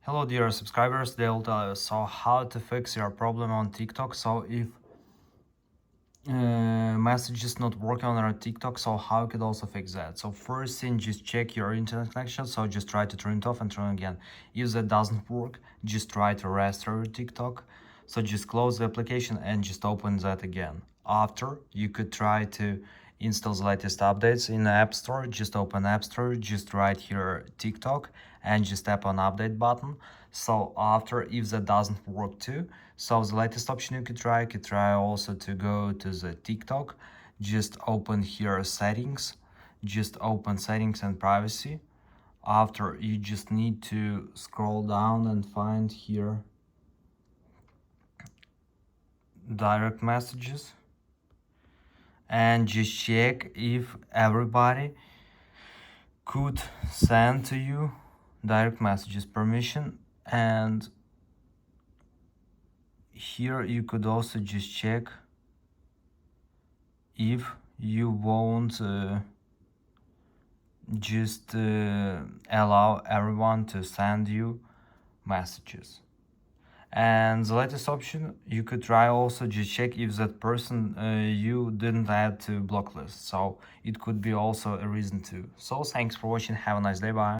Hello dear subscribers, they'll tell you so how to fix your problem on TikTok. So if message is not working on our TikTok, so how you could also fix that? So first thing, just check your internet connection. So just try to turn it off and turn it again. If that doesn't work, just try to restore your TikTok. So just close the application and just open that again. After, you could try to install the latest updates in the App Store. Just open App Store, just write here TikTok and just tap on update button. So after, if that doesn't work too, so the latest option you could try also to go to the TikTok. Just open here settings, just open settings and privacy. After, you just need to scroll down and find here direct messages and just check if everybody could send to you direct messages permission. And here you could also just check if you won't just allow everyone to send you messages. And the latest option, you could try also just check if that person you didn't add to block list. So it could be also a reason too. So thanks for watching. Have a nice day. Bye.